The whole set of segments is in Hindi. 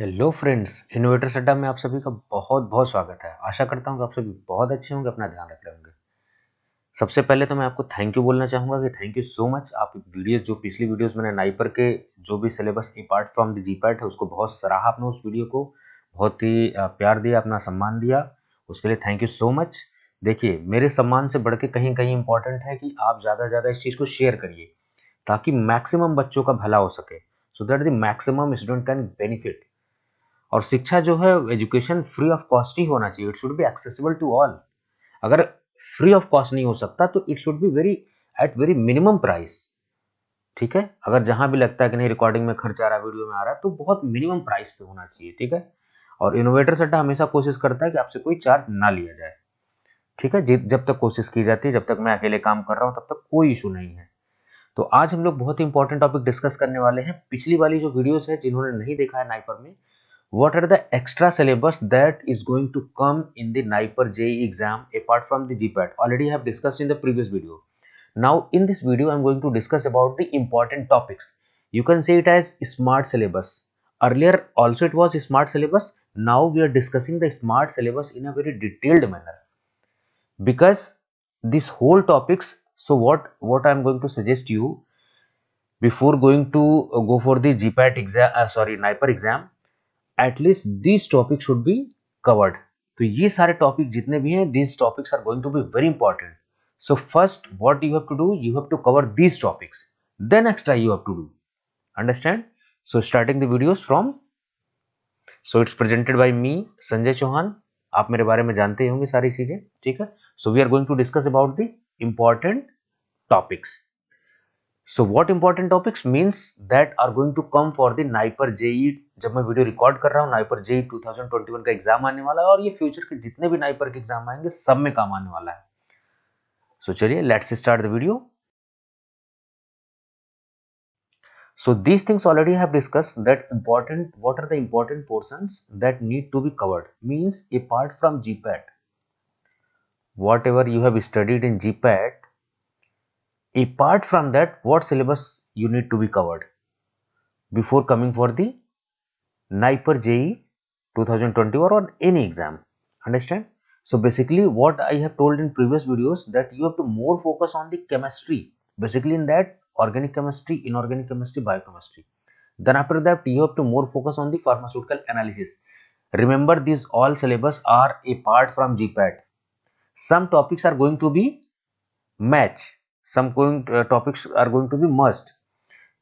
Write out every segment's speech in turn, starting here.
हेलो फ्रेंड्स, इनोवेटर्स अड्डा में आप सभी का बहुत बहुत स्वागत है। आशा करता हूँ कि आप सभी बहुत अच्छे होंगे, अपना ध्यान रख रहे होंगे। सबसे पहले तो मैं आपको थैंक यू बोलना चाहूँगा कि थैंक यू सो मच। आप वीडियो जो पिछली वीडियोस मैंने नाइपर के जो भी syllabus apart from the GPAT है उसको बहुत सराहा आपने उस वीडियो को, बहुत ही प्यार दिया, अपना सम्मान दिया, उसके लिए थैंक यू सो मच। देखिए, मेरे सम्मान से बढ़ के कहीं कहीं इंपॉर्टेंट है कि आप ज़्यादा से ज़्यादा इस चीज़ को शेयर करिए ताकि मैक्सिमम बच्चों का भला हो सके, so that the maximum student can benefit. और शिक्षा जो है, एजुकेशन फ्री ऑफ कॉस्ट ही होना चाहिए। It should be accessible to all. अगर फ्री ऑफ कॉस्ट नहीं हो सकता तो it should be very at very minimum price. ठीक है, अगर जहां भी लगता है कि नहीं रिकॉर्डिंग में खर्च आ रहा है, वीडियो में आ रहा है, तो बहुत मिनिमम प्राइस पे होना चाहिए। ठीक है, और इनोवेटर सेटा हमेशा कोशिश करता है कि आपसे कोई चार्ज ना लिया जाए। ठीक है, जब तक कोशिश की जाती है, जब तक मैं अकेले काम कर रहा हूं तब तक कोई इशू नहीं है। तो आज हम लोग बहुत ही इंपॉर्टेंट टॉपिक डिस्कस करने वाले हैं। पिछली वाली जो वीडियोस है, जिन्होंने नहीं देखा है नाइपर में, what are the extra syllabus that is going to come in the NIPER JEE exam apart from the GPAT? Already I have discussed in the previous video. Now in this video I am going to discuss about the important topics. You can say it as smart syllabus. Earlier also it was smart syllabus. Now we are discussing the smart syllabus in a very detailed manner because this whole topics. So what I am going to suggest you before going to go for the GPAT exam, sorry NIPER exam, at least this topic should be covered. तो ये सारे टॉपिक जितने भी हैं, this topics are going to be very important. So first what you have to do, you have to cover this topics, then extra you have to do. Understand? So starting the videos from, so it's presented by me Sanjay Chauhan. आप मेरे बारे में जानते ही होंगे सारी चीजें। ठीक है, so we are going to discuss about the important topics. So what important topics means that are going to come for the NIPER JEE. जब मैं वीडियो रिकॉर्ड कर रहा हूँ, नाइपर जेई 2021 का एग्जाम आने वाला है और ये फ्यूचर के जितने भी नाइपर के एग्जाम आएंगे सब में काम आने वाला है. सो चलिए let's start the video. So these things already have discussed that important, what are the important portions that need to be covered, means apart from GPAT, whatever you have studied in GPAT, apart from that what syllabus you need to be covered before coming for the NIPER JEE 2021 or any exam. Understand? So basically what I have told in previous videos that you have to more focus on the chemistry. Basically in that organic chemistry, inorganic chemistry, biochemistry. Then after that you have to more focus on the pharmaceutical analysis. Remember these all syllabus are apart from GPAT. Some topics are going to be match. Topics are going to be must.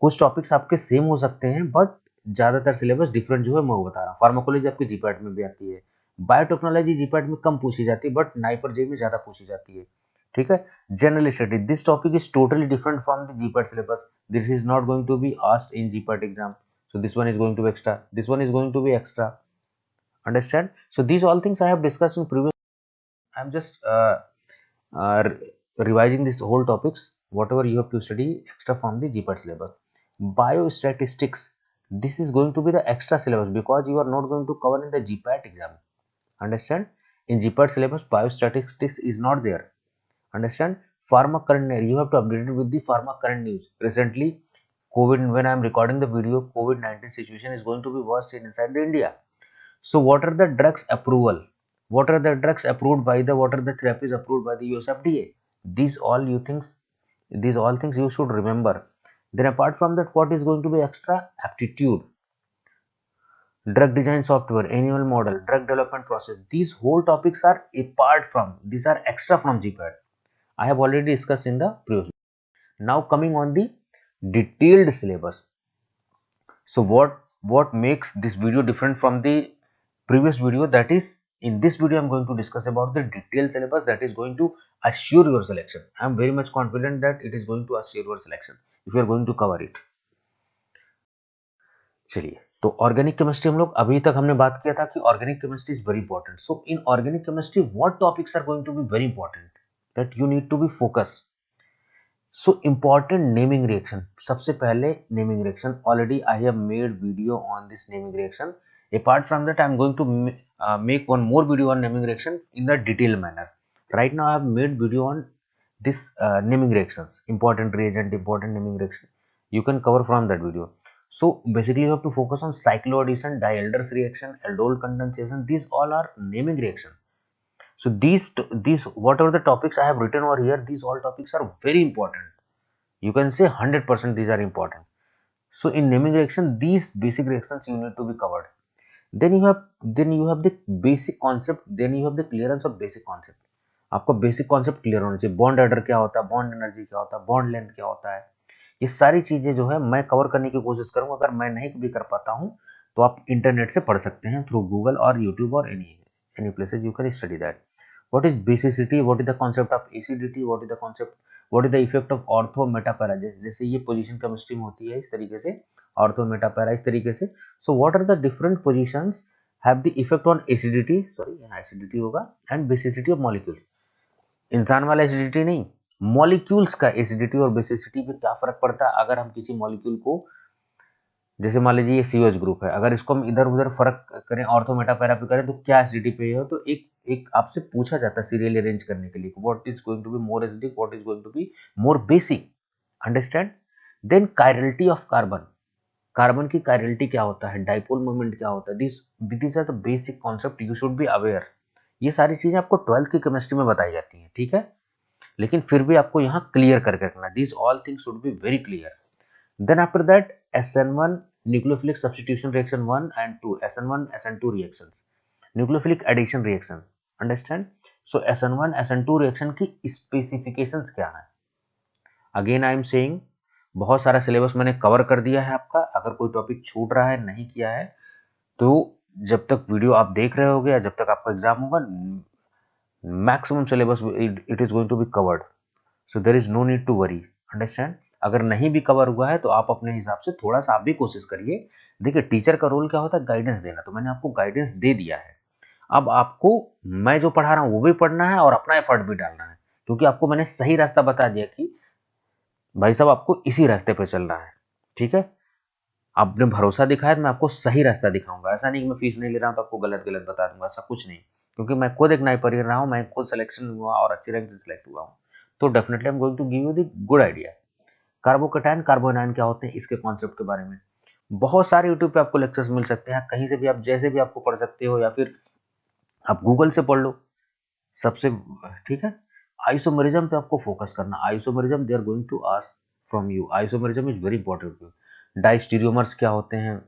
कुछ टॉपिक्स आपके सेम हो सकते हैं बट ज्यादातर सिलेबस डिफरेंट जो है मैं वो बता रहा हूँ. फार्माकोलॉजी आपकी जीपैट में भी आती है, बायोटेक्नोलॉजी जीपैट में कम पूछी जाती है बट नाइपर जे में ज्यादा पूछी जाती है. ठीक है, general study, this topic is totally different from the GPAT syllabus. This is not going to be asked in GPAT exam. So this one is going to be extra, this one is going to be extra. Understand? So these all things I have discussed in previous. I am just uh, revising this whole topics, whatever you have to study extra from the GPAT syllabus. Biostatistics, this is going to be the extra syllabus because you are not going to cover in the GPAT exam. Understand? In GPAT syllabus biostatistics is not there. Understand? Pharma current, you have to update it with the pharma current news. Recently COVID, when I am recording the video, COVID-19 situation is going to be worse inside the India. So what are the drugs approval? What are the drugs approved by the, what are the therapies approved by the US FDA? These all you things, these all things you should remember. Then apart from that, what is going to be extra? Aptitude, drug design software, annual model, drug development process. These whole topics are apart from, these are extra from GPAT. I have already discussed in the previous. Now coming on the detailed syllabus. So what makes this video different from the previous video? That is, in this video I'm going to discuss about the detailed syllabus that is going to assure your selection. I am very much confident that it is going to assure your selection if you are going to cover it. चलिए, तो ऑर्गेनिक केमिस्ट्री हम लोग अभी तक हमने बात किया था कि organic chemistry is very important. So in organic chemistry what topics are going to be very important that you need to be focus. So important naming reaction. सबसे पहले naming reaction, already I have made video on this naming reaction. Apart from that, I am going to make one more video on naming reaction in the detailed manner. Right now I have made video on this naming reactions, important reagent, important naming reaction. You can cover from that video. So basically you have to focus on cycloaddition, Dielders reaction, aldol condensation. These all are naming reaction. So these whatever the topics I have written over here, these all topics are very important. You can say 100% these are important. So in naming reaction, these basic reactions you need to be covered. Then you have the basic concept, then you have the clearance of basic concept. आपका बेसिक कॉन्सेप्ट क्लियर होना चाहिए. बॉन्ड ऑर्डर क्या होता है, बॉन्ड एनर्जी क्या होता है, बॉन्ड लेंथ क्या होता है, ये सारी चीजें जो है मैं कवर करने की कोशिश करूंगा. अगर मैं नहीं भी कर पाता हूं तो आप इंटरनेट से पढ़ सकते हैं थ्रू गूगल और यूट्यूब और any places you can study that. What is basicity, what is the concept of acidity, what is the concept, what is the effect of ortho meta para, जैसे ये पोजीशन केमिस्ट्री में होती है इस तरीके से, ऑर्थो मेटा पैरा इस तरीके से. So what are the different positions have the effect on acidity, sorry यहाँ एसिडिटी होगा, एंड बेसिसिटी ऑफ मॉलिक्यूल. इंसान वाला एसिडिटी नहीं, मॉलिक्यूल्स का एसिडिटी और बेसिसिटी पे क्या फर्क पड़ता है अगर हम किसी मॉलिक्यूल को, जैसे मान लीजिए ये सीओएच ग्रुप है, अगर इसको हम इधर उधर फर्क करें ऑर्थो मेटा पैरा पे करें तो क्या एसिडिटी पे है. तो एक एक आपसे पूछा जाता है सीरियल अरेंज करने के लिए, what is going to be more acidic, what is going to be more basic. Understand. Then chirality of carbon, carbon की कायरलिटी क्या होता है, डाइपोल मोमेंट क्या होता है, this are the basic concept you should be aware. ये सारी चीजें आपको 12th की केमिस्ट्री में बताई जाती हैं, ठीक है, लेकिन फिर भी आपको यहाँ क्लियर करके रखना. This all things should be very clear. Then after that SN1 nucleophilic substitution reaction 1 and 2, SN1 SN2 reactions, nucleophilic addition reaction. Understand? So SN1 SN2 reaction की specifications क्या है? Again I am saying बहुत सारा सिलेबस मैंने कवर कर दिया है आपका. अगर कोई टॉपिक छूट रहा है, नहीं किया है, तो जब तक वीडियो आप देख रहे होगे या जब तक आपका एग्जाम होगा, maximum syllabus it is going to be covered. So there is no need to worry. Understand. अगर नहीं भी कवर हुआ है तो आप अपने हिसाब से थोड़ा सा आप भी कोशिश करिए. देखिए टीचर का रोल क्या होता है, गाइडेंस देना. तो मैंने आपको गाइडेंस दे दिया है. अब आपको मैं जो पढ़ा रहा हूँ वो भी पढ़ना है और अपना एफर्ट भी डालना है, क्योंकि आपको मैंने सही रास्ता बता दिया कि भाई साहब आपको इसी रास्ते पर चलना है. ठीक है, आपने भरोसा दिखाया तो मैं आपको सही रास्ता दिखाऊंगा. ऐसा नहीं कि मैं फीस नहीं ले रहा हूँ तो आपको गलत गलत बता दूंगा, ऐसा कुछ नहीं. क्योंकि मैं खुद एक नई पढ़ रहा हूँ, मैं खुद सिलेक्शन हुआ और अच्छी रैंक से सिलेक्ट हुआ हूँ. तो definitely I am going to give you the good idea. Carbocation carbanion क्या होते हैं, इसके कॉन्सेप्ट के बारे में बहुत सारे यूट्यूब पे आपको लेक्चर्स मिल सकते हैं. कहीं से भी आप जैसे भी आपको पढ़ सकते हो, या फिर आप गूगल से पढ़ लो सबसे. ठीक है, आइसोमेरिज्म पे आपको फोकस करना. Isomerism they are going to ask from you. Isomerism is very important. Diastereomers क्या होते हैं,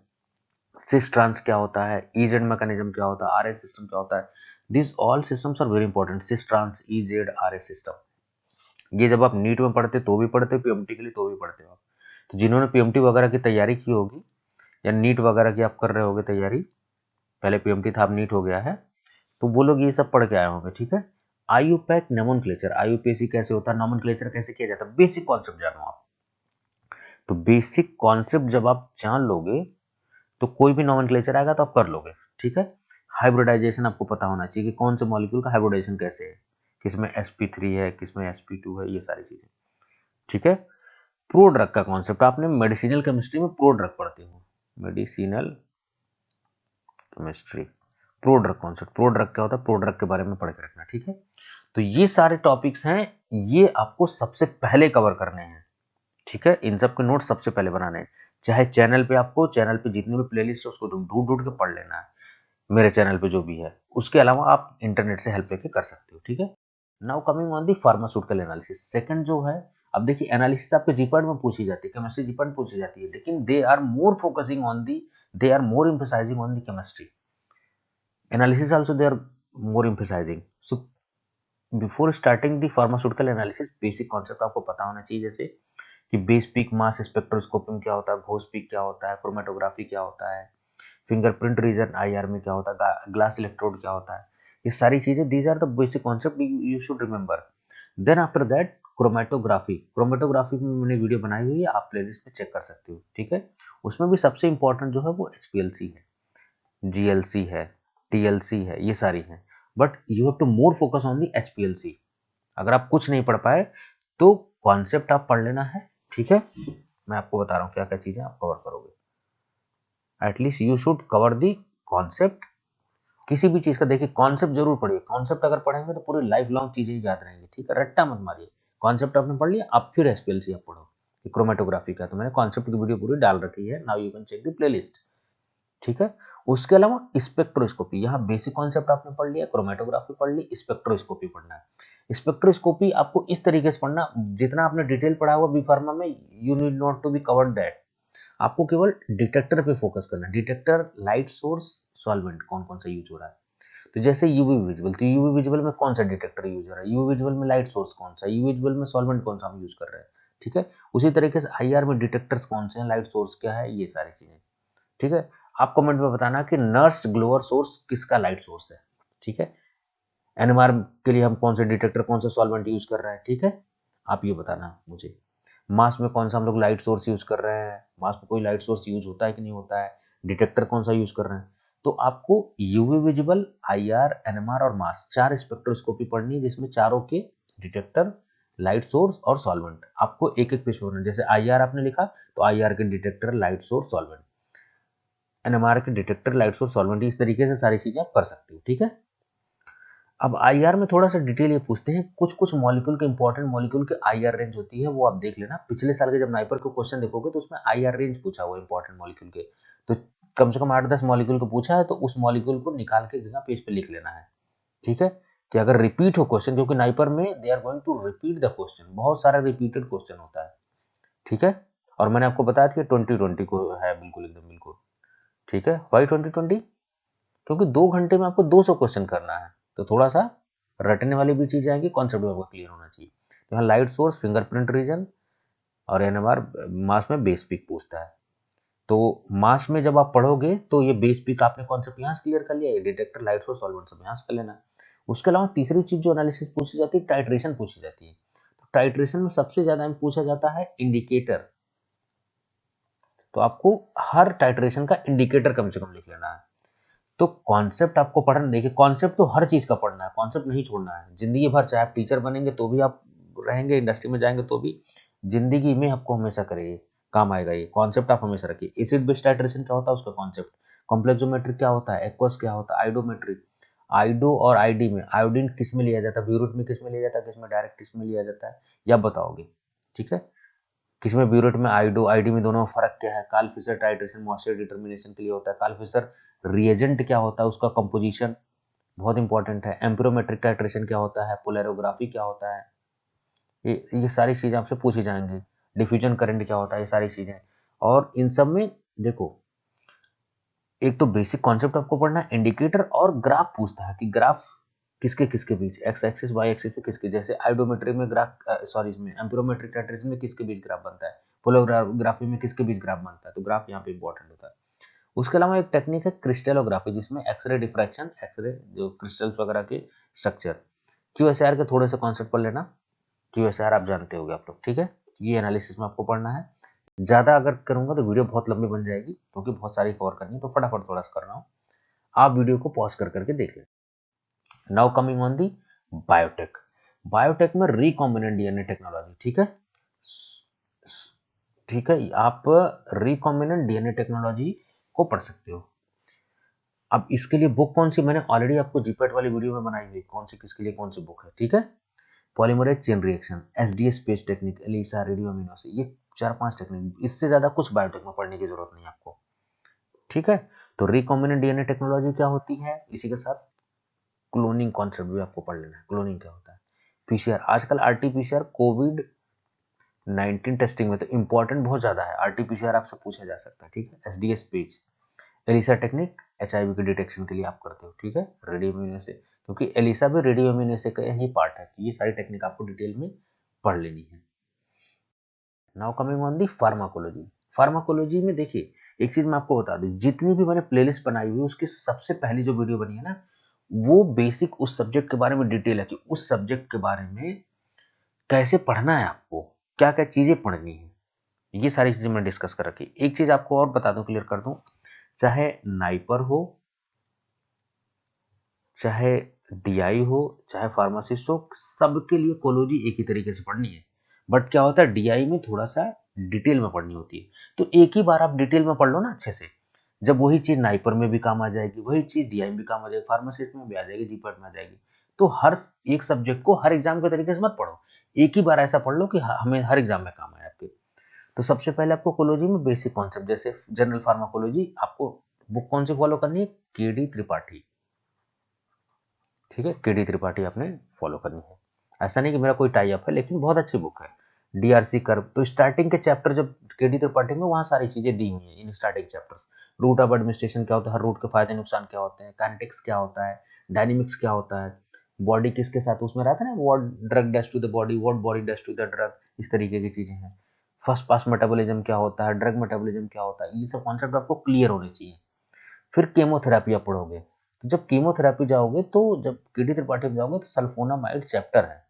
सिस ट्रांस क्या होता है, इजेड मैकेनिज्म क्या होता है, आरएस सिस्टम क्या होता है. This all systems are very important. Cis trans, E Z, RS system, ये जब आप नीट में पढ़ते तो भी पढ़ते, पीएमटी के लिए तो भी पढ़ते हो आप. तो जिन्होंने पीएमटी वगैरह की तैयारी की होगी या नीट वगैरह की आप कर रहे होगे तैयारी, पहले पीएमटी था अब नीट हो गया है, तो वो लोग ये सब पढ़ के आए होंगे. ठीक है, आईयूपैक नोमेनक्लेचर, आईयूपीएसी कैसे होता है, नोमेनक्लेचर कैसे किया जाता है, बेसिक कॉन्सेप्ट जानो आप. तो बेसिक कॉन्सेप्ट जब आप जान लोगे तो कोई भी नोमेनक्लेचर आएगा तो आप कर लोगे. ठीक है, हाइब्रिडाइजेशन आपको पता होना चाहिए कि कौन से मॉलिक्यूल का हाइब्रिडाइजेशन कैसे है, किसमें sp3 है, किसमें sp2 है, ये सारी चीजें. ठीक है, प्रो ड्रग का कॉन्सेप्ट आपने मेडिसिनल केमिस्ट्री में प्रो ड्रग पढ़ते हो, medicinal chemistry, pro drug concept, pro drug क्या होता है, प्रो ड्रग के बारे में पढ़ के रखना. ठीक है, तो ये सारे टॉपिक्स हैं, ये आपको सबसे पहले कवर करने हैं. ठीक है, इन सब के नोट्स सबसे पहले बनाने हैं. चाहे चैनल पे, आपको चैनल पे जितने भी प्लेलिस्ट है उसको ढूंढ ढूंढ के पढ़ लेना है, मेरे चैनल पे जो भी है. उसके अलावा आप इंटरनेट से हेल्प लेके कर सकते हो. ठीक है, now coming on the pharmaceutical analysis. Second जो है, अब देखिए एनालिसिस आपके जीपार्ट में पूछी जाती है, केमिस्ट्री जीपार्ट में पूछी जाती है, लेकिन they are more focusing on the, they are more emphasising on the chemistry. Analysis also they are more emphasising. So before starting the pharmaceutical analysis, basic concept आपको पता होना चाहिए, जैसे कि बेस पीक मास स्पेक्ट्रोस्कोपी में क्या होता है, घोष पीक क्या होता है, क्रोमेटोग्राफी क्या होता है, फिंगरप्रिंट रीजन आईआर में क्या होता है, ग्लास इलेक्ट्रोड क्या होता है, ये सारी चीजें, these are the basic concept you should remember. Then after that chromatography, chromatography में मैंने वीडियो बनाई हुई है, आप प्लेलिस्ट में चेक कर सकते हो. ठीक है, उसमें भी सबसे इंपॉर्टेंट जो है वो एचपीएलसी है, जीएलसी है, टीएलसी है, ये सारी हैं. But you have to more focus on the HPLC. अगर आप कुछ नहीं पढ़ पाए तो कॉन्सेप्ट आप पढ़ लेना है. ठीक है, मैं आपको बता रहा हूँ क्या क्या चीजें आप कवर करोगे. At least you should cover the concept. किसी भी चीज का देखिए कॉन्सेप्ट जरूर पढ़िए. कॉन्सेप्ट अगर पढ़ेंगे तो पूरी लाइफ लॉन्ग चीजें याद रहेंगी. ठीक है, रट्टा मत मारिए. कॉन्सेप्ट आपने पढ़ लिया, अब फिर एसपीएलसी आप पढ़ो. कि क्रोमेटोग्राफी का, तो मैंने कॉन्सेप्ट की वीडियो पूरी डाल रखी है, now you can check the playlist. ठीक है। उसके अलावा स्पेक्ट्रोस्कोपी, यहाँ बेसिक कॉन्सेप्ट आपने पढ़ लिया, क्रोमेटोग्राफी पढ़ ली, स्पेक्ट्रोस्कोपी पढ़ना है। स्पेक्ट्रोस्कोपी आपको इस तरीके से पढ़ना, जितना आपने डिटेल पढ़ा हुआ बी फार्मा में, you need not to be covered that. आपको केवल डिटेक्टर पे फोकस करना है, डिटेक्टर, लाइट सोर्स, सॉल्वेंट कौन कौन सा यूज हो रहा है। तो जैसे यूवी विजुअल, तो यूवी विजुअल में कौन सा डिटेक्टर यूज हो रहा है, यूवी विजुअल में लाइट सोर्स कौन सा, यूवी विजुअल में सॉल्वेंट कौन सा हम यूज कर रहे हैं। ठीक है। उसी तरीके से आईआर में डिटेक्टर्स कौन से हैं, लाइट सोर्स क्या है, ये सारी चीजें। ठीक है। आप कमेंट में बताना कि नर्स्ट ग्लोअर सोर्स किसका लाइट सोर्स है। ठीक है। एनएमआर के लिए हम कौन से डिटेक्टर, कौन सा सॉल्वेंट यूज कर रहे हैं। ठीक है। आप ये बताना मुझे। मास में कौन सा हम लोग लाइट सोर्स यूज कर रहे हैं, मास में कोई लाइट सोर्स यूज होता है कि नहीं होता है, डिटेक्टर कौन सा यूज कर रहे हैं। तो आपको यूवी विजिबल, आईआर, एनएमआर और मास, 4 स्पेक्ट्रोस्कोपी पढ़नी है, जिसमें चारों के डिटेक्टर, लाइट सोर्स और सॉल्वेंट आपको एक एक पेज पर पढ़ना। जैसे आईआर आपने लिखा तो आईआर के detector, light source, solvent, NMR के डिटेक्टर, लाइट सोर्स, सॉल्वेंट, इस तरीके से सारी चीजें आप कर सकते हो। ठीक है। अब आईआर में थोड़ा सा डिटेल ये पूछते हैं, कुछ कुछ मॉलिक्यूल के, इंपॉर्टेंट मॉलिक्यूल के आईआर रेंज होती है, वो आप देख लेना। पिछले साल के जब नाइपर को क्वेश्चन देखोगे तो उसमें आईआर रेंज पूछा हुआ इंपॉर्टेंट मॉलिक्यूल के, तो कम से कम 8-10 मॉलिक्यूल को पूछा है, तो उस मॉलिक्यूल को निकाल के जगह पेज पे लिख लेना है। ठीक है। कि अगर रिपीट हो क्वेश्चन, क्योंकि नाइपर में they are going to repeat the question, बहुत सारा रिपीटेड क्वेश्चन होता है। ठीक है। और मैंने आपको बताया था 2020 को है, बिल्कुल एकदम बिल्कुल। ठीक है। वाई 2020? क्योंकि 2 घंटे में आपको 200 क्वेश्चन करना है, तो थोड़ा सा रटने वाली भी चीजें आएंगी, कॉन्सेप्ट भी आपको क्लियर होना चाहिए। तो यहाँ लाइट सोर्स, फिंगरप्रिंट रीजन और एनएमआर, मास में बेस पीक पूछता है। तो मास में जब आप पढ़ोगे तो ये बेस पीक आपने कॉन्सेप्ट यहाँ से क्लियर कर लिया, ये डिटेक्टर, लाइट सोर्स, सॉल्वेंट सब यहाँ से कर लेना। उसके अलावा तीसरी चीज जो एनालिसिस पूछी जाती है, टाइट्रेशन पूछी जाती है। तो टाइट्रेशन में सबसे ज्यादा पूछा जाता है इंडिकेटर। तो आपको हर टाइट्रेशन का इंडिकेटर कम से कम लिख लेना है। तो कॉन्सेप्ट आपको पढ़ना, देखिए कॉन्सेप्ट तो हर चीज का पढ़ना है, कॉन्सेप्ट नहीं छोड़ना है जिंदगी भर। चाहे आप टीचर बनेंगे तो भी आप रहेंगे, इंडस्ट्री में जाएंगे तो भी, जिंदगी में आपको हमेशा करेंगे, काम आएगा ये कॉन्सेप्ट, आप हमेशा रखिए। एसिड बेस टाइट्रेशन क्या होता है, उसका कॉन्सेप्ट। कॉम्प्लेक्सोमेट्रिक क्या होता है, एक्वस क्या होता है, आइडोमेट्रिक, आइडो और आईडी में आयोडीन किस में लिया जाता है, ब्यूरेट में किस में लिया जाता है, किस में डायरेक्ट किस में लिया जाता है, या बताओगे। ठीक है। किसमें ब्यूरेट में, आइडो, आईडी में, दोनों में फर्क क्या है। Karl Fischer titration moisture determination के लिए होता है। कार्ल फिशर रिएजेंट क्या होता है, उसका कंपोजिशन बहुत इंपॉर्टेंट है। एम्पिरोमेट्रिक टाइट्रेशन क्या होता है, पोलैरोग्राफी क्या होता है, ये सारी चीजें आपसे पूछी जाएंगी। डिफ्यूजन करंट क्या होता है, ये सारी चीजें। और इन सब में देखो, एक तो बेसिक कॉन्सेप्ट आपको पढ़ना है, इंडिकेटर और ग्राफ पूछता है कि ग्राफ किसके किसके बीच, एक्स एक्सिस वाई एक्सिस पे किसके, जैसे आइडोमेट्रिक में ग्राफ, सॉरी इसमें एम्पिरोमेट्रिक टाइट्रेशन में किसके बीच ग्राफ बनता है, पोलरोग्राफी में किसके बीच ग्राफ बनता है, तो ग्राफ यहाँ पे इंपॉर्टेंट होता है। उसके अलावा एक टेक्निक है क्रिस्टलोग्राफी, जिसमें एक्सरे डिफ्रैक्शन, एक्सरे जो क्रिस्टल्स वगैरह के स्ट्रक्चर, क्यूएसआर के थोड़े से कॉन्सेप्ट पढ़ लेना। क्यूएसआर आप जानते होगे आप लोग। ठीक है। ये एनालिसिस में आपको पढ़ना है। ज्यादा अगर करूंगा तो वीडियो बहुत लंबी बन जाएगी, क्योंकि बहुत सारी कवर करनी है, तो फटाफट थोड़ा सा कर रहा हूँ। आप वीडियो को पॉज कर करके देख लें। Now coming on the biotech. Biotech में रिकॉम्बिनेंट डीएनए टेक्नोलॉजी। ठीक है। ठीक है। आप रिकॉम्बिनेंट डीएनए टेक्नोलॉजी को पढ़ सकते हो। अब इसके लिए बुक कौन सी, मैंने ऑलरेडी आपको जीपैट वाली वीडियो में बनाई हुई, कौन सी किसके लिए कौन सी बुक है। ठीक है। Polymerase chain reaction, SDS space technique, ELISA, radio immuno से, ये 4-5 टेक्निक, इससे ज्यादा कुछ बायोटेक में पढ़ने की जरूरत नहीं आपको। ठीक है। तो रिकॉम्बिनेंट डीएनए टेक्नोलॉजी क्या होती है, इसी के साथ क्लोनिंग कॉन्सेप्ट भी आपको पढ़ लेना है, क्लोनिंग क्या होता है। पीसीआर, आजकल आरटीपीसीआर कोविड 19 टेस्टिंग में तो इंपॉर्टेंट बहुत ज्यादा है, आरटीपीसीआर आपसे पूछा जा सकता है। ठीक है। SDS page, ELISA technique HIV के डिटेक्शन के लिए आप करते हो। ठीक है। रेडियो इम्यूनोसे, क्योंकि एलिसा भी रेडियो इम्यूनोसे का ही पार्ट है, ये सारी टेक्निक आपको डिटेल में पढ़ लेनी है। Now coming on the pharmacology. Pharmacology में देखिए, एक चीज मैं आपको बता दूं, जितनी भी मैंने प्लेलिस्ट बनाई हुई है, उसकी सबसे पहली जो वीडियो बनी है ना, वो बेसिक उस सब्जेक्ट के बारे में डिटेल है, कि उस सब्जेक्ट के बारे में कैसे पढ़ना है आपको, क्या क्या चीजें पढ़नी है, ये सारी चीजें मैं डिस्कस कर रखी। एक चीज आपको और बता दूं, क्लियर कर दूं, चाहे नाइपर हो, चाहे डीआई हो, चाहे फार्मासिस्ट हो, सबके लिए कोलॉजी एक ही तरीके से पढ़नी है। बट क्या होता है, डीआई में थोड़ा सा डिटेल में पढ़नी होती है, तो एक ही बार आप डिटेल में पढ़ लो ना अच्छे से, जब वही चीज नाइपर में भी काम आ जाएगी, वही चीज डीआई में भी काम आ जाएगी, फार्मासिस्ट में भी आ जाएगी, जीपीएट में आ जाएगी। तो हर एक सब्जेक्ट को हर एग्जाम के तरीके से मत पढ़ो, एक ही बार ऐसा पढ़ लो कि हमें हर एग्जाम में काम आए आपके। तो सबसे पहले आपको कोलोजी में बेसिक कॉन्सेप्ट जैसे जनरल फार्माकोलॉजी, आपको बुक कौन सी फॉलो करनी है, केडी त्रिपाठी, ठीक है, केडी त्रिपाठी आपने फॉलो करनी है। ऐसा नहीं कि मेरा कोई टाई अप है, लेकिन बहुत अच्छी बुक है। डीआरसी कर्व, तो स्टार्टिंग के चैप्टर जब केडी त्रिपाठी में, वहाँ सारी चीजें दी हुई हैं in starting chapters. Route of administration क्या होता है, हर रूट के फायदे नुकसान क्या होते हैं, काइनेटिक्स क्या होता है, डायनेमिक्स क्या होता है, बॉडी किसके साथ उसमें रहता है ना, what drug does to the body, what body does to the drug, इस तरीके की चीजें हैं। फर्स्ट पास मेटाबॉलिज्म क्या होता है, ड्रग मेटाबॉलिज्म क्या होता है, ये सब कॉन्सेप्ट आपको क्लियर होने चाहिए। फिर केमोथेरेपी आप पढ़ोगे, तो जब कीमोथेरेपी जाओगे, तो जब केडी त्रिपाठी में जाओगे तो सल्फोनामाइड चैप्टर है,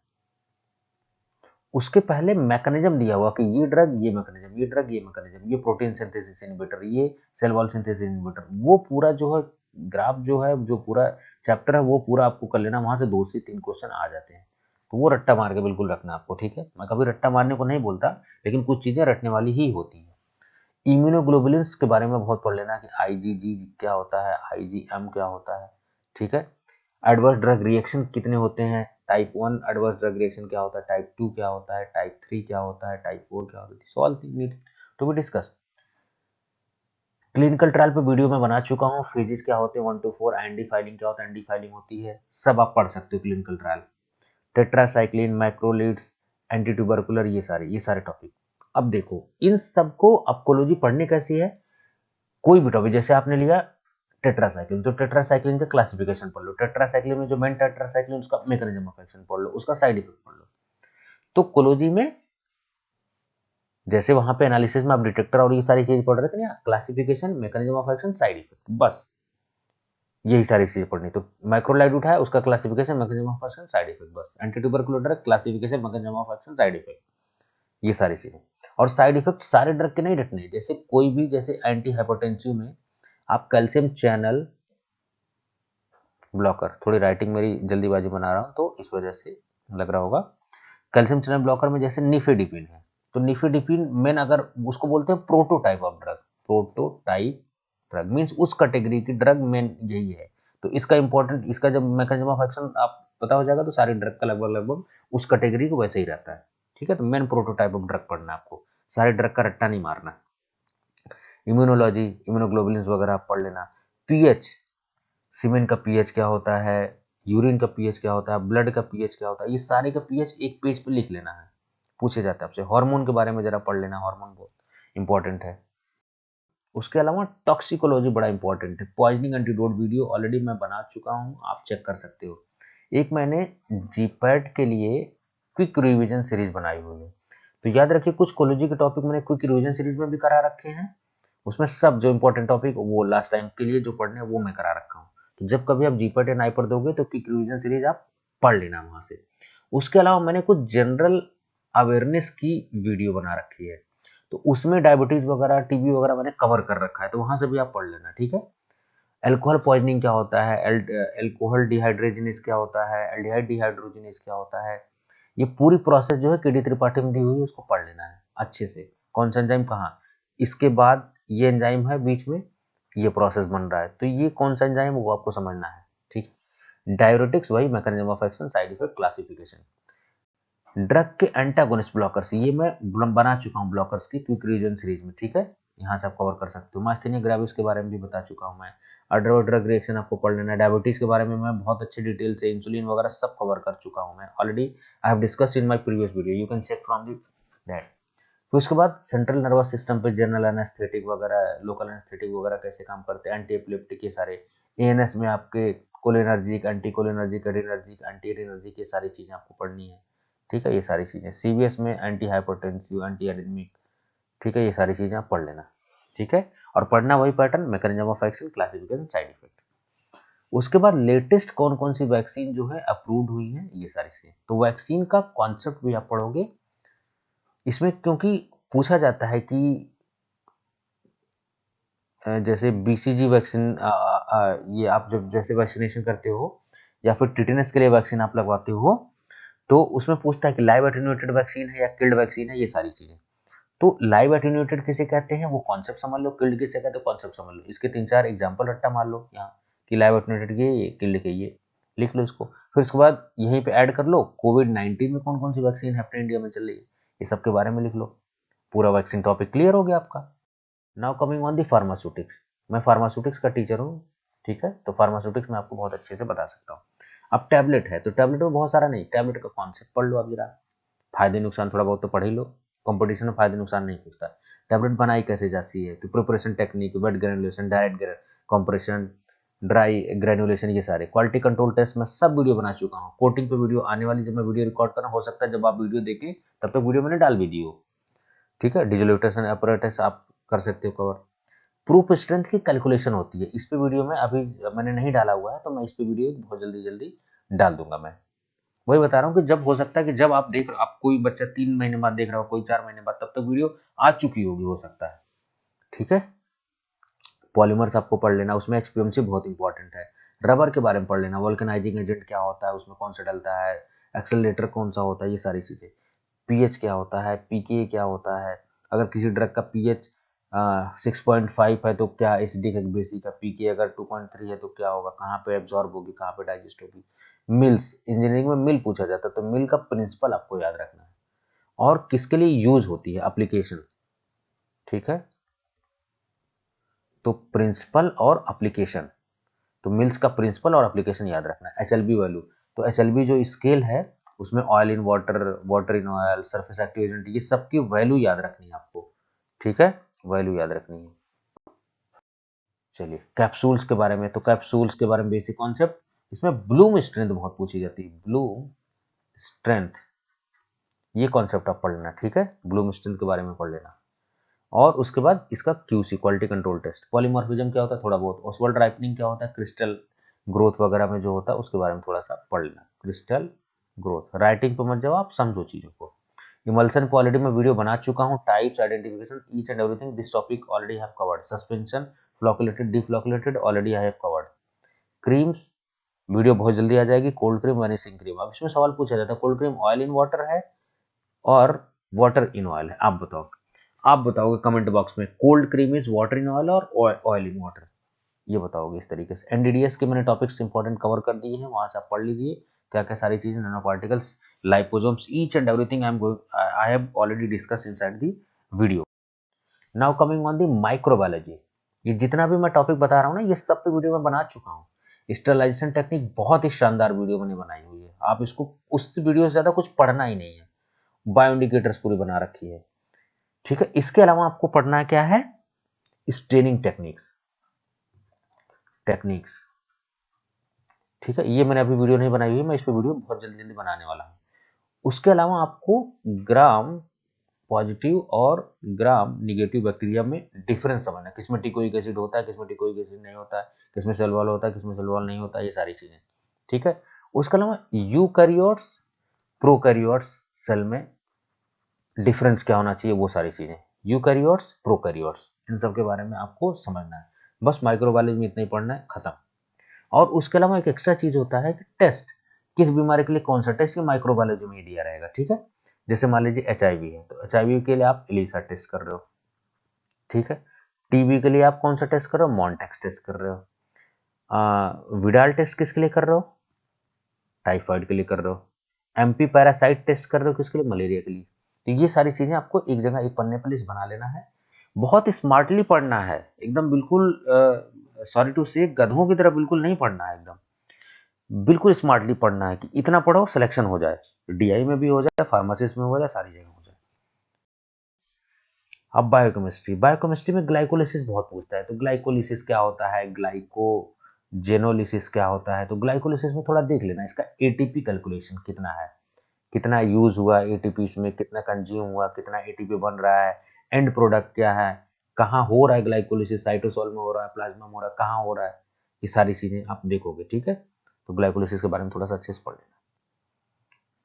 उसके पहले मैकेनिज्म दिया हुआ कि ये ड्रग ये मैकेनिज्म, ये ड्रग ये मैकेनिज्म, ये प्रोटीन सिंथेसिस इनहिबिटर, ये सेल वॉल सिंथेसिस इनहिबिटर, वो पूरा जो है ग्राफ जो है, जो पूरा चैप्टर है वो पूरा आपको कर लेना, वहां से 2 से 3 क्वेश्चन आ जाते हैं। तो वो रट्टा मार के बिल्कुल रखना आपको, ठीक है। मैं कभी रट्टा मारने को नहीं बोलता, लेकिन कुछ चीजें रटने वाली ही होती है। इम्यूनोग्लोबुलिन्स के बारे में बहुत पढ़ लेना कि आईजीजी क्या होता है, आईजीएम क्या होता है, ठीक है। एडवर्स ड्रग रिएक्शन कितने होते हैं, टाइप 1 एडवर्स ड्रग रिएक्शन क्या होता है, टाइप 2 क्या होता है, टाइप 3 क्या होता है, टाइप 4 क्या होता है, so all thing need to be discuss. Clinical trial पे वीडियो मैं बना चुका हूँ, फेजेस क्या होते हैं 1 to 4, एंडी फाइलिंग क्या होता है, एंडी फाइलिंग होती है, सब आप पढ़ सकते हो clinical trial. Tetracycline, macrolides, anti tubercular, ये सारे टॉपिक। अब देखो इन सबको अपोकोलॉजी पढ़नी कैसी है, कोई भी टॉपिक जैसे आपने लिया टेट्रासाइक्लिन, तो टेट्रासाइक्लिन का क्लासिफिकेशन पढ़ लो, टेट्रासाइक्लिन में जो मेन टेट्रासाइक्लिन उसका मैकेनिज्म ऑफ एक्शन पढ़ लो, उसका साइड इफेक्ट पढ़ लो। तो कोलोजी में जैसे वहां पे एनालिसिस में आप डिटेक्टर और ये सारी चीज पढ़ रहे थे ना, classification, mechanism of action, side effect, बस यही सारी चीजें पढ़नी। तो माइक्रोलाइड उठाया, उसका classification, mechanism of action, side effect, बस। Anti tubercular drug, classification, mechanism of action, side effect, ये सारी चीजें। और साइड इफेक्ट सारे ड्रग के नहीं रटने, जैसे कोई भी, जैसे एंटी हाइपरटेंसिव में आप कैल्शियम चैनल ब्लॉकर, थोड़ी राइटिंग मेरी जल्दीबाजी बना रहा हूँ तो इस वजह से लग रहा होगा। कैल्शियम चैनल ब्लॉकर में जैसे निफेडिपिन है, तो निफेडिपिन मेन, अगर उसको बोलते हैं prototype of drug, prototype drug means उस कैटेगरी की ड्रग मेन यही है। तो इसका इंपॉर्टेंट, इसका जब मैकेनिज्म ऑफ एक्शन आप पता हो जाएगा, तो सारी ड्रग का लगभग लगभग उस कैटेगरी को वैसे ही रहता है, ठीक है। तो मेन प्रोटोटाइप ऑफ ड्रग पढ़ना है आपको, सारे ड्रग का रट्टा नहीं मारना। इम्यूनोलॉजी, इम्यूनोग्लोबुलिन्स वगैरह आप पढ़ लेना। पीएच, सीमेंट का पीएच क्या होता है, यूरिन का पीएच क्या होता है, ब्लड का पीएच क्या होता है, ये सारे का पीएच एक पेज पे लिख लेना है, पूछे जाता है आपसे। हार्मोन के बारे में जरा पढ़ लेना, हार्मोन बहुत इंपॉर्टेंट है। उसके अलावा टॉक्सिकोलॉजी बड़ा इंपॉर्टेंट है। पॉइजनिंग एंटीडोट वीडियो ऑलरेडी मैं बना चुका हूँ, आप चेक कर सकते हो। एक मैंने जीपैट के लिए क्विक रिवीजन सीरीज बनाई हुई है, तो याद रखिए कुछ कोलॉजी के टॉपिक मैंने क्विक रिवीजन सीरीज में भी करा रखे हैं, उसमें सब जो इंपॉर्टेंट टॉपिक वो लास्ट टाइम के लिए जो पढ़ने हैं वो मैं करा रखा हूँ। तो जब कभी आप जीपैट या नाइपर दोगे तो क्विक रिवीजन सीरीज आप पढ़ लेना वहां से। उसके अलावा मैंने कुछ जनरल अवेयरनेस की वीडियो बना रखी है, तो उसमें डायबिटीज वगैरह, टीबी वगैरह मैंने कवर कर रखा है, तो वहां से भी आप पढ़ लेना, ठीक है। अल्कोहल पॉइजनिंग क्या होता है, अल्कोहल डिहाइड्रोजिनेस क्या होता है, एल्डिहाइड डिहाइड्रोजिनेस क्या होता है, ये पूरी प्रोसेस जो है केडी त्रिपाठी में दी हुई है, उसको पढ़ लेना है अच्छे से। कौन सा एंजाइम कहाँ, इसके बाद ये एंजाइम है बीच में, ये प्रोसेस बन रहा है, तो ये कौन सा एंजाइम वो आपको समझना है, ठीक। डायरेटिक्स वही mechanism of action, side effect, classification. Drug के एंटागोनिस्ट ब्लॉकर्स, ये मैं बना चुका हूँ ब्लॉकर्स की क्विक रिवीजन सीरीज में, ठीक है। यहाँ से आप कवर कर सकते हो। मास्थेनिया ग्रेविस के बारे में भी बता चुका हूँ मैं। अडर ड्रग रिएक्शन आपको पढ़ लेना है। डायबिटीज के बारे में मैं बहुत अच्छे डिटेल से, इंसुलिन वगैरह सब कवर कर चुका हूँ मैं already, I have discussed in my previous video, you can check from the that. फिर उसके बाद सेंट्रल नर्वस सिस्टम पे जनरल एनेस्थेटिक वगैरह, लोकल एनेस्थेटिक वगैरह कैसे काम करते हैं, एंटी एपिलेप्टिक, ये सारे। एएनएस में आपके cholinergic, anti cholinergic, adrenergic, anti adrenergic, ये सारी चीजें आपको पढ़नी है, ठीक है। ये सारी चीजें सीवीएस में एंटी हाइपरटेंसिव, एंटी एरिथमिक, ठीक है, ये सारी चीजें आप पढ़ लेना, ठीक है। और पढ़ना वही pattern, mechanism of action, classification, side effect. उसके बाद लेटेस्ट कौन कौन सी वैक्सीन जो है अप्रूव्ड हुई है, ये सारी चीजें। तो वैक्सीन का कॉन्सेप्ट भी आप पढ़ोगे इसमें, क्योंकि पूछा जाता है कि जैसे बीसीजी वैक्सीन, ये आप जब जैसे वैक्सीनेशन करते हो या फिर टिटेनस के लिए वैक्सीन आप लगवाते हो, तो उसमें पूछता है कि लाइव एटेन्यूएटेड वैक्सीन है या किल्ड वैक्सीन है, ये सारी चीजें। तो लाइव एटेन्यूएटेड किसे कहते हैं वो कॉन्सेप्ट समझ लो, किल्ड किसे कहते हैं कॉन्सेप्ट समझ लो। इसके 3-4 एग्जांपल रट्टा मार लो यहाँ कि लाइव एटेन्यूएटेड ये किल्ड के ये, लिख लो इसको। फिर उसके बाद यहीं पे ऐड कर लो कोविड 19 में कौन कौन सी वैक्सीन है अपने इंडिया में चल रही है, ये सब के बारे में लिख लो। पूरा वैक्सीन टॉपिक क्लियर हो गया आपका। Now coming on the pharmaceutics. मैं फार्मास्यूटिक्स का टीचर हूँ, ठीक है, तो फार्मास्यूटिक्स मैं आपको बहुत अच्छे से बता सकता हूँ। अब टैबलेट है तो टैबलेट में बहुत सारा नहीं, टैबलेट का कॉन्सेप्ट पढ़ लो आप जरा, फायदे नुकसान थोड़ा बहुत तो पढ़ ही लो। कंपटीशन में फायदे नुकसान नहीं पूछता। टैबलेट बनाई कैसे जाती है, तो preparation technique, wet granulation, direct compression, dry granulation, ये सारे क्वालिटी कंट्रोल टेस्ट में सब वीडियो बना चुका हूँ। कोटिंग पे वीडियो आने वाली, जब मैं वीडियो रिकॉर्ड करना, हो सकता है जब आप वीडियो देखें तब तक वीडियो मैंने डाल भी दी हो, ठीक है। डिजिटल अपरेटस आप कर सकते हो कवर। प्रूफ स्ट्रेंथ की कैलकुलेशन होती है, इस पे वीडियो में अभी मैंने नहीं डाला हुआ है, तो मैं इस पे वीडियो बहुत जल्दी जल्दी डाल दूंगा। मैं वही बता रहा हूँ कि जब हो सकता है कि जब आप देख रहे हो, आप कोई बच्चा 3 महीने बाद देख रहा हो, कोई 4 महीने बाद, तब तक वीडियो आ चुकी होगी, हो सकता है, ठीक है। पॉलीमर्स आपको पढ़ लेना, उसमें एचपीएमसी बहुत इंपॉर्टेंट है। रबर के बारे में पढ़ लेना, वल्कनाइजिंग एजेंट क्या होता है, उसमें कौन सा डलता है, एक्सेलरेटर कौन सा होता है, ये सारी चीजें। पीएच क्या होता है, पीके क्या होता है, अगर किसी ड्रग का पीएच 6.5 है तो क्या एसिडिक है बेसिक है, पीके अगर 2.3 है तो क्या होगा, कहाँ पे एब्जॉर्ब होगी, कहाँ पे डाइजेस्ट होगी। मिल्स, इंजीनियरिंग में मिल पूछा जाता है, तो मिल का प्रिंसिपल आपको याद रखना है और किसके लिए यूज होती है, एप्लीकेशन, ठीक है। तो प्रिंसिपल और एप्लीकेशन, तो मिल्स का प्रिंसिपल और एप्लीकेशन याद रखना है। एचएलबी वैल्यू, तो एचएलबी जो स्केल है उसमें oil in water, water in oil, surface active agent, ये सबकी वैल्यू याद रखनी है आपको, ठीक है, वैल्यू याद रखनी है। चलिए कैप्सूल्स के बारे में, तो कैप्सूल्स के बारे में बेसिक कॉन्सेप्ट, इसमें ब्लूम स्ट्रेंथ बहुत पूछी जाती है, ब्लूम स्ट्रेंथ, ये कॉन्सेप्ट आप पढ़ लेना, ठीक है, ब्लूम स्ट्रेंथ के बारे में पढ़ लेना। और उसके बाद इसका QC, quality control test, polymorphism क्या होता है थोड़ा बहुत, ओसवाल्ड राइपनिंग क्या होता है, क्रिस्टल ग्रोथ वगैरह में जो होता है उसके बारे में थोड़ा सा पढ़ लेना, क्रिस्टल ग्रोथ। राइटिंग पे मत जाओ, आप समझो चीजों को। इमल्सन पॉलिडी में वीडियो बना चुका हूँ, types, identification, each and everything, this topic already have covered. Suspension, flocculated, deflocculated, already I have covered. Creams, video बहुत जल्दी आ जाएगी। कोल्ड क्रीम, वैनिशिंग क्रीम, अब इसमें सवाल पूछा जाता है, cold cream oil in water है और वाटर इन ऑयल है, आप बताओ। आप बताओगे कमेंट बॉक्स में, cold cream is water in oil और ऑयल इन वाटर, ये बताओगे इस तरीके से। एनडीडीएस के मैंने टॉपिक्स इंपॉर्टेंट कवर कर दिए हैं, वहां से आप पढ़ लीजिए क्या क्या सारी चीजें, nano particles, liposomes, each and everything I have already discuss inside the video. Now coming on the microbiology, ये जितना भी मैं टॉपिक बता रहा हूँ ना, ये सब पे वीडियो मैं बना चुका हूँ। स्टरलाइजेशन टेक्निक बहुत ही शानदार वीडियो मैंने बनाई हुई है, आप इसको उस वीडियो से ज्यादा कुछ पढ़ना ही नहीं है। बायो इंडिकेटर्स पूरी बना रखी है, ठीक है। इसके अलावा आपको पढ़ना क्या है, स्टेनिंग टेक्निक्स, टेक्निक्स, ठीक है। ये मैंने अभी वीडियो नहीं बनाई हुई है, मैं इस पे वीडियो बहुत जल्दी जल्दी बनाने वाला हूँ। उसके अलावा आपको ग्राम पॉजिटिव और ग्राम निगेटिव बैक्टीरिया में डिफरेंस समझना, किसमें टिकोइक एसिड होता है, किसमें टिकोइक एसिड नहीं होता है, किसमें सेलवॉल होता है, किसमें सेलवॉल नहीं होता है, ये सारी चीजें, ठीक है। उसके अलावा यूकैरियोट्स, प्रोकैरियोट्स सेल में डिफरेंस क्या होना चाहिए, वो सारी चीजें, यूकैरियोट्स, प्रोकैरियोट्स, इन सब के बारे में आपको समझना है। बस माइक्रोबायोलॉजी में इतना ही पढ़ना है, खत्म। और उसके अलावा एक एक्स्ट्रा चीज होता है कि टेस्ट, किस बीमारी के लिए कौन सा टेस्ट, ये माइक्रोबायोलॉजी में ही दिया रहेगा, ठीक है। जैसे मान लीजिए एचआईवी है, तो एचआईवी के लिए आप एलिसा टेस्ट कर रहे हो, ठीक है। टीबी के लिए आप कौन सा टेस्ट कर रहे हो, मॉन्टेक्स टेस्ट कर रहे हो। विडाल टेस्ट किसके लिए कर रहे हो, टाइफाइड के लिए कर रहे हो। एमपी पैरासाइट टेस्ट कर रहे हो किसके लिए, मलेरिया के लिए। तो ये सारी चीजें आपको एक जगह एक पन्ने पर लिस्ट बना लेना है, बहुत स्मार्टली पढ़ना है, एकदम बिल्कुल सॉरी टू से गधों की तरह बिल्कुल नहीं पढ़ना है, एकदम बिल्कुल स्मार्टली पढ़ना है कि इतना पढ़ो सिलेक्शन हो जाए, डीआई में भी हो जाए, फार्मासिस्ट में हो जाए, सारी जगह हो जाए। अब बायोकेमिस्ट्री, बायोकेमिस्ट्री में ग्लाइकोलिसिस बहुत पूछता है, तो ग्लाइकोलिसिस क्या होता है, ग्लाइकोजेनोलिसिस क्या होता है, तो ग्लाइकोलिसिस में थोड़ा देख लेना, इसका एटीपी कैलकुलेशन कितना है, कितना यूज हुआ एटीपी, इसमें कितना कंज्यूम हुआ, कितना एटीपी बन रहा है, एंड प्रोडक्ट क्या है, कहाँ हो रहा है ग्लाइकोलिसिस, साइटोसोल में हो रहा है, प्लाज्मा में हो रहा है, कहाँ हो रहा है, ये सारी चीजें आप देखोगे, ठीक है। तो ग्लाइकोलिसिस के बारे में थोड़ा सा अच्छे से पढ़ लेना।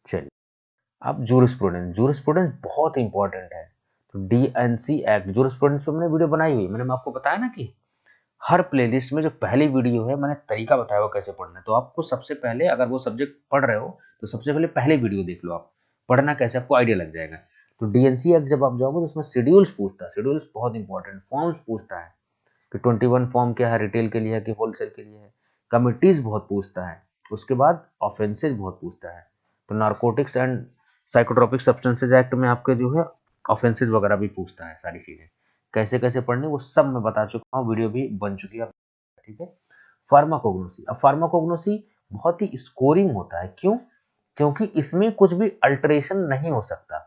चलिए अब जूरिस्प्रूडेंस, जूरिस्प्रूडेंस बहुत इंपॉर्टेंट है, तो डीएनसी एक्ट, जूरिस्प्रूडेंस पे मैंने वीडियो बनाई हुई, मैंने आपको बताया ना कि हर प्लेलिस्ट में जो पहली वीडियो है मैंने तरीका बताया हुआ कैसे पढ़ना है, तो आपको सबसे पहले अगर वो सब्जेक्ट पढ़ रहे हो तो सबसे पहले पहले वीडियो देख लो, आप पढ़ना कैसे आपको आइडिया लग जाएगा। तो डीएनसी एक्ट जब आप जाओगे तो उसमें शेड्यूल्स पूछता है, शेड्यूल्स बहुत इंपॉर्टेंट, फॉर्म्स पूछता है कि 21 फॉर्म क्या है, रिटेल के लिए है कि होलसेल के लिए है, कमिटीज बहुत पूछता है, उसके बाद ऑफेंसेज बहुत पूछता है। तो narcotics and psychotropic substances act में आपके जो है ऑफेंसेस वगैरह भी पूछता है, सारी चीजें कैसे कैसे पढ़नी वो सब मैं बता चुका हूँ, वीडियो भी बन चुकी है, ठीक है। फार्माकोग्नोसी, अब फार्माकोग्नोसी बहुत ही स्कोरिंग होता है, क्यों? क्योंकि इसमें कुछ भी अल्टरेशन नहीं हो सकता,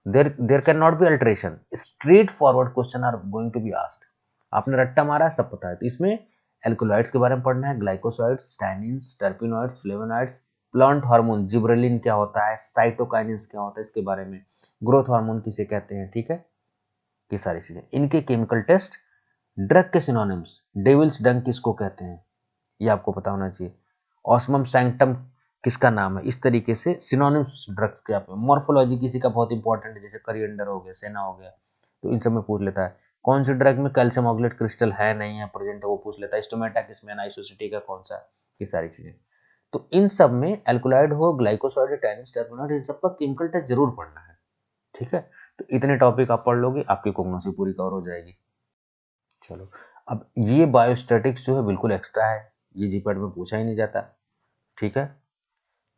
there can not be alteration, straightforward question are going to be asked. आपने रट्टा मारा सब पता है, तो इसमें एल्कोलॉइड्स के बारे में पढ़ना है, glycosides, tannins, terpenoids, flavonoids, plant hormone, gibberellin क्या होता है, साइटोकाइनिन्स क्या होता है, इसके बारे में, ग्रोथ हार्मोन किसे कहते हैं, ठीक है, ये सारी चीजें, इनके केमिकल टेस्ट, ड्रग के सिनोनिम्स, डेविल्स डंग किसको कहते हैं ये आपको पता होना चाहिए, ऑस्मम सैंक्टम किसका नाम है, इस तरीके से सिनोनिम्स ड्रग्स के आप, मॉर्फोलॉजी किसी का बहुत इंपॉर्टेंट है, जैसे करिएंडर हो गया, सेना हो गया, तो इन सब में पूछ लेता है, कौन सी ड्रग में कैल्शियम ऑक्सलेट क्रिस्टल है नहीं है, प्रेजेंट है, वो पूछ लेता है, स्टोमेटा किसमें, आइसोसिटी का कौन सा, ये सारी चीजें। तो इन सब में एल्कोलाइड हो, ग्लाइकोसाइड, टैनिस, टर्पेनॉइड, इन सब का केमिकल टेस्ट जरूर पढ़ना है, ठीक है। तो इतने टॉपिक आप पढ़ लोगे, आपकी कोग्नोसी पूरी कवर हो जाएगी। चलो, अब ये बायोस्टैटिक्स जो है बिल्कुल एक्स्ट्रा है, ये जीपैट में पूछा ही नहीं जाता, ठीक है।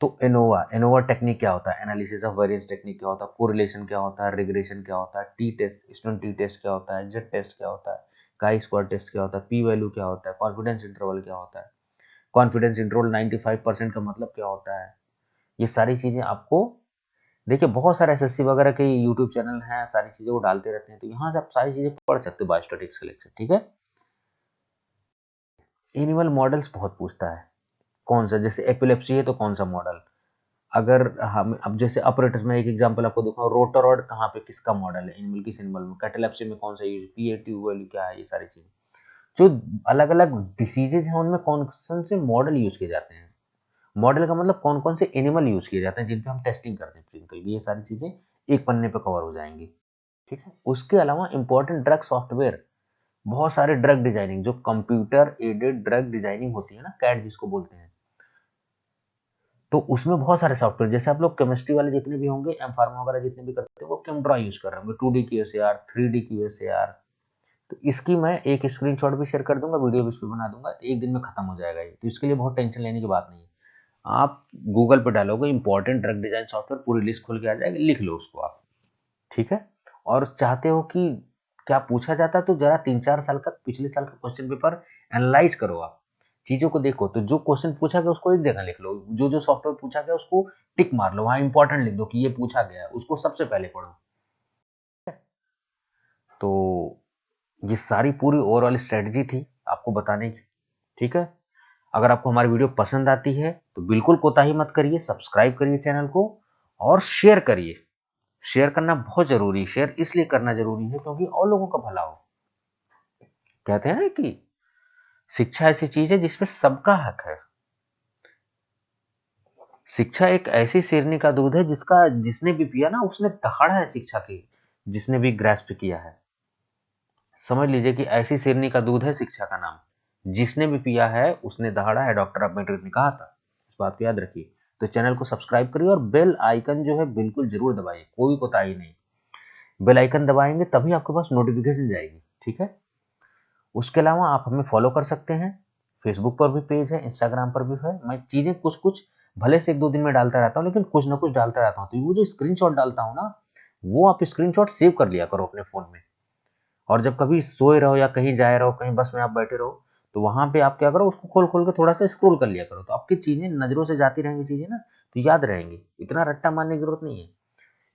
तो एनोवा, एनोवा टेक्निक क्या होता है, एनालिसिस ऑफ वेरिएंस टेक्निक क्या होता है, कोरिलेशन क्या होता है, रिग्रेशन क्या होता है, T test, student T test क्या होता है, जेड टेस्ट क्या होता है, काई स्क्वायर टेस्ट क्या होता है, पी वैल्यू क्या होता है, कॉन्फिडेंस इंटरवल क्या होता है, कॉन्फिडेंस इंटरवल 95% का मतलब क्या होता है, ये सारी चीजें आपको, देखिए बहुत सारे एसएससी वगैरह के यूट्यूब चैनल हैं, सारी चीजें वो डालते रहते हैं, तो यहाँ से आप सारी चीजें पढ़ सकते हो बायोस्टैटिक्स के लेक्चर, ठीक है। एनिमल मॉडल्स बहुत पूछता है, कौन सा, जैसे एपिलेप्सी है तो कौन सा मॉडल, अगर हम अब जैसे अपरेटस में एक एग्जांपल आपको दिखाऊं, रोटरॉड कहाँ पे किसका मॉडल है, एनिमल किस एनिमल में, कैटेलेप्सी में कौन सा यूज, पीएटी वैल्यू क्या है, ये सारी चीजें, जो अलग अलग डिसीजेज हैं उनमें कौन कौन से मॉडल यूज किए जाते हैं, मॉडल का मतलब कौन कौन से एनिमल यूज किए जाते हैं जिन पे हम टेस्टिंग करते हैं क्लिनिकल की, ये सारी चीजें एक पन्ने पे कवर हो जाएंगी, ठीक है। उसके अलावा इंपॉर्टेंट ड्रग सॉफ्टवेयर, बहुत सारे ड्रग डिजाइनिंग, जो कंप्यूटर एडेड ड्रग डिजाइनिंग होती है ना, कैट जिसको बोलते हैं, तो उसमें बहुत सारे सॉफ्टवेयर, जैसे आप लोग केमिस्ट्री वाले जितने भी होंगे, एम फार्मा वगैरह जितने भी करते हैं, वो केमड्रा यूज कर रहे होंगे, 2D QSAR, 3D QSAR, तो इसकी मैं एक स्क्रीनशॉट भी शेयर कर दूंगा, वीडियो भी इस पे बना दूंगा, एक दिन में खत्म हो जाएगा ये, तो इसके लिए बहुत टेंशन लेने की बात नहीं है, आप गूगल पे डालोगे इंपॉर्टेंट ड्रग डिजाइन सॉफ्टवेयर, पूरी लिस्ट खुल के आ जाएगी, लिख लो उसको आप, ठीक है। और चाहते हो कि क्या पूछा जाता है, तो जरा 3-4 साल का, पिछले साल का क्वेश्चन पेपर एनालाइज करो, आप चीजों को देखो, तो जो क्वेश्चन पूछा गया उसको एक जगह लिख लो, जो जो सॉफ्टवेयर पूछा गया उसको टिक मार लो, वहां इंपॉर्टेंट लिख दो कि ये पूछा गया है, उसको सबसे पहले पढ़ो। तो ये सारी पूरी ओवरऑल स्ट्रेटजी थी आपको बताने की, ठीक है। अगर आपको हमारी वीडियो पसंद आती है तो बिल्कुल कोताही मत करिए, सब्सक्राइब करिए चैनल को और शेयर करिए, शेयर करना बहुत जरूरी है, शेयर इसलिए करना जरूरी है क्योंकि और लोगों का भला हो, कहते हैं ना कि शिक्षा ऐसी चीज है जिसमें सबका हक है, शिक्षा एक ऐसी शेरनी का दूध है जिसका जिसने भी पिया ना उसने दहाड़ा है शिक्षा की, जिसने भी ग्रास्प किया है, समझ लीजिए कि ऐसी शेरनी का दूध है शिक्षा का नाम, जिसने भी पिया है उसने दहाड़ा है, डॉक्टर अम्बेडकर ने कहा था, इस बात को याद रखिए। तो चैनल को सब्सक्राइब करिए और बेल आइकन जो है बिल्कुल जरूर दबाइए, कोई कोताही नहीं, बेल आइकन दबाएंगे तभी आपके पास नोटिफिकेशन जाएगी, ठीक है। उसके अलावा आप हमें फॉलो कर सकते हैं, फेसबुक पर भी पेज है, इंस्टाग्राम पर भी है, मैं चीजें कुछ कुछ भले से 1-2 दिन में डालता रहता हूँ, लेकिन कुछ ना कुछ डालता रहता हूँ, तो वो जो स्क्रीनशॉट डालता हूँ ना, वो आप स्क्रीनशॉट सेव कर लिया करो अपने फोन में, और जब कभी सोए रहो या कहीं जाए रहो, कहीं बस में आप बैठे रहो, तो वहां पे आप क्या करो, उसको खोल खोल के थोड़ा सा स्क्रॉल कर लिया करो, तो आपकी चीजें नजरों से जाती रहेंगी चीजें ना, तो याद रहेंगी, इतना रट्टा मारने की जरूरत नहीं है।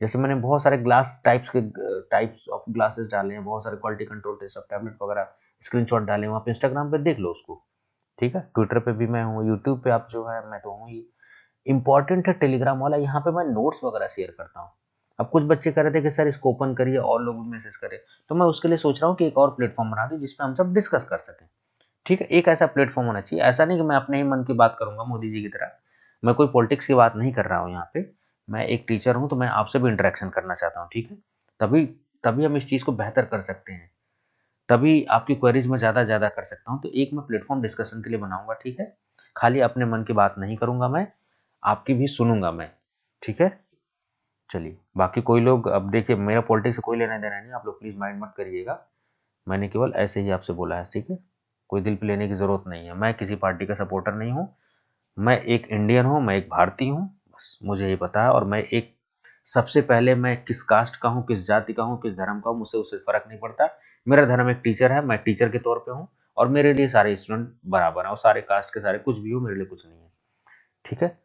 जैसे मैंने बहुत सारे ग्लास टाइप्स ऑफ ग्लासेस डाले हैं, बहुत सारे quality control test of tablet वगैरह स्क्रीनशॉट डाले हैं, आप इंस्टाग्राम पे देख लो उसको, ठीक है। ट्विटर पे भी मैं हूँ, यूट्यूब पे आप जो है मैं तो हूँ ही, इंपॉर्टेंट है टेलीग्राम वाला, यहाँ पे मैं नोट्स वगैरह शेयर करता हूँ। अब कुछ बच्चे कह रहे थे कि सर इसको ओपन करिए और लोग भी मैसेज करें, तो मैं उसके लिए सोच रहा हूँ कि एक और प्लेटफॉर्म बना दूं जिसपे हम सब डिस्कस कर सकें, ठीक है। एक ऐसा प्लेटफॉर्म होना चाहिए, ऐसा नहीं कि मैं अपने ही मन की बात करूंगा मोदी जी की तरह, मैं कोई पॉलिटिक्स की बात नहीं कर रहा हूँ यहाँ पे, मैं एक टीचर हूँ तो मैं आपसे भी इंटरेक्शन करना चाहता हूँ, ठीक है। तभी तभी हम इस चीज को बेहतर कर सकते हैं, तभी आपकी क्वेरीज में ज्यादा ज्यादा कर सकता हूँ, तो एक मैं प्लेटफॉर्म डिस्कशन के लिए बनाऊंगा, ठीक है। खाली अपने मन की बात नहीं करूंगा मैं, आपकी भी सुनूंगा मैं, ठीक है। चलिए, बाकी कोई लोग, अब देखिए मेरा पॉलिटिक्स से कोई लेना देना नहीं, आप लोग प्लीज माइंड मत करिएगा, मैंने केवल ऐसे ही आपसे बोला है, ठीक है। कोई दिल पे लेने की जरूरत नहीं है, मैं किसी पार्टी का सपोर्टर नहीं हूँ, मैं एक इंडियन हूँ, मैं एक भारतीय हूँ, बस मुझे ये पता है, और मैं एक सबसे पहले मैं किस कास्ट का हूँ, किस जाति का हूँ, किस धर्म का हूँ, मुझसे उससे फ़र्क नहीं पड़ता। मेरा धर्म एक टीचर है, मैं टीचर के तौर पे हूँ और मेरे लिए सारे स्टूडेंट बराबर हैं और सारे कास्ट के सारे कुछ भी हो, मेरे लिए कुछ नहीं है। ठीक है?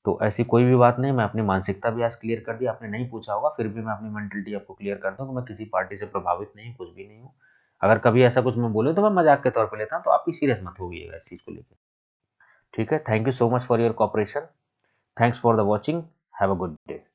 तो ऐसी कोई भी बात नहीं, मैं अपनी मानसिकता भी आज क्लियर कर दी। आपने नहीं पूछा होगा, फिर भी मैं अपनी मेंटालिटी आपको क्लियर करता हूँ कि मैं किसी पार्टी से प्रभावित नहीं हूँ, कुछ भी नहीं हूँ। अगर कभी ऐसा कुछ मैं बोलूँ, तो मैं मज़ाक के तौर पे लेता हूँ, तो आप भी सीरियस मत होइएगा इस चीज़ को लेके। ठीक है? Thank you so much for your cooperation. Thanks for the watching. Have a good day.